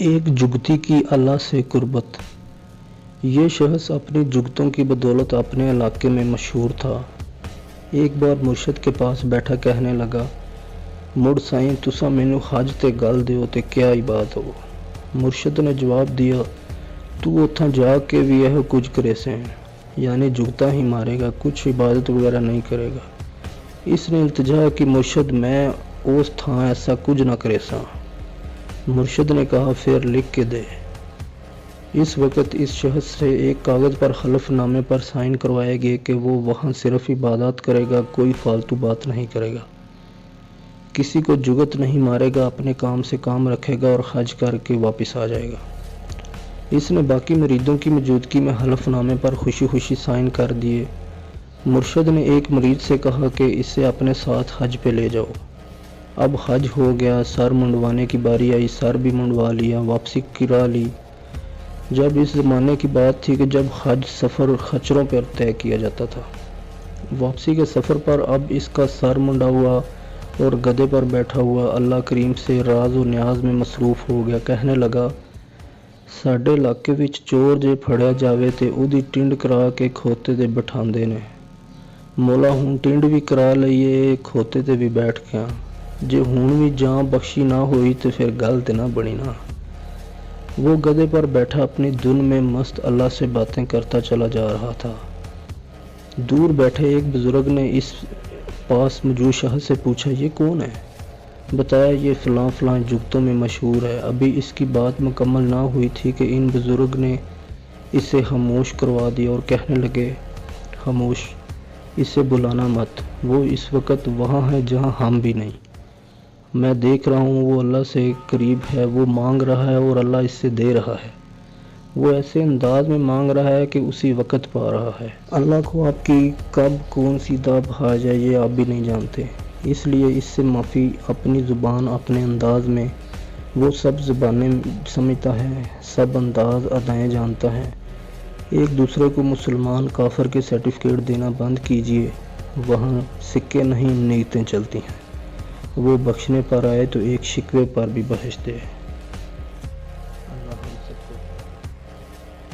ایک جگتی کی اللہ سے قربت۔ یہ شخص اپنی جگتوں کی بدولت اپنے علاقے میں مشہور تھا۔ ایک بار مرشد کے پاس بیٹھا کہنے لگا، مڑ سائیں تساں مینوں حج تے گل دیو تے کیا ہی بات ہو۔ مرشد نے جواب دیا، تو اتھاں جا کے بھی یہ کچھ کرے سیں، یعنی جگتا ہی مارے گا، کچھ عبادت وغیرہ نہیں کرے گا۔ اس نے التجا کی، مرشد میں اس تھاں ایسا کچھ نہ کرے ساں۔ مرشد نے کہا، پھر لکھ کے دے۔ اس وقت اس شخص سے ایک کاغذ پر حلف نامے پر سائن کروائے گئے کہ وہ وہاں صرف عبادات کرے گا، کوئی فالتو بات نہیں کرے گا، کسی کو جگت نہیں مارے گا، اپنے کام سے کام رکھے گا اور حج کر کے واپس آ جائے گا۔ اس نے باقی مریدوں کی موجودگی میں حلف نامے پر خوشی خوشی سائن کر دیے۔ مرشد نے ایک مرید سے کہا کہ اسے اپنے ساتھ حج پہ لے جاؤ۔ اب حج ہو گیا، سر منڈوانے کی باری آئی، سر بھی منڈوا لیا، واپسی کرا لی۔ جب اس زمانے کی بات تھی کہ جب حج سفر خچروں پر طے کیا جاتا تھا، واپسی کے سفر پر اب اس کا سر منڈا ہوا اور گدھے پر بیٹھا ہوا اللہ کریم سے راز و نیاز میں مصروف ہو گیا۔ کہنے لگا، ساڈے علاقے وچ چور جے پھڑیا جاوے تے اودی ٹنڈ کرا کے کھوتے تے بٹھاندے نے، مولا ہن ٹنڈ بھی کرا لئیے، کھوتے تے بھی بیٹھ گیا، جے ہن بھی جان بخشی نہ ہوئی تے پھر گل تے نہ بنی نا۔ وہ گدھے پر بیٹھا اپنی دھن میں مست اللہ سے باتیں کرتا چلا جا رہا تھا۔ دور بیٹھے ایک بزرگ نے اس پاس موجود شخص سے پوچھا، یہ کون ہے؟ بتایا، یہ فلاں فلاں جگتوں میں مشہور ہے۔ ابھی اس کی بات مکمل نہ ہوئی تھی کہ ان بزرگ نے اسے خاموش کروا دیا اور کہنے لگے، خاموش، اسے بلانا مت، وہ اس وقت وہاں ہے جہاں ہم بھی نہیں۔ میں دیکھ رہا ہوں وہ اللہ سے قریب ہے، وہ مانگ رہا ہے اور اللہ اس سے دے رہا ہے۔ وہ ایسے انداز میں مانگ رہا ہے کہ اسی وقت پا رہا ہے۔ اللہ کو آپ کی کب کون سی دعا بہا جائے یہ آپ بھی نہیں جانتے، اس لیے اس سے معافی، اپنی زبان اپنے انداز میں، وہ سب زبانیں سمجھتا ہے، سب انداز ادائیں جانتا ہے۔ ایک دوسرے کو مسلمان کافر کے سرٹیفکیٹ دینا بند کیجئے، وہاں سکے نہیں نیتیں چلتی ہیں۔ وہ بخشنے پر آئے تو ایک شکوے پر بھی بخش دے۔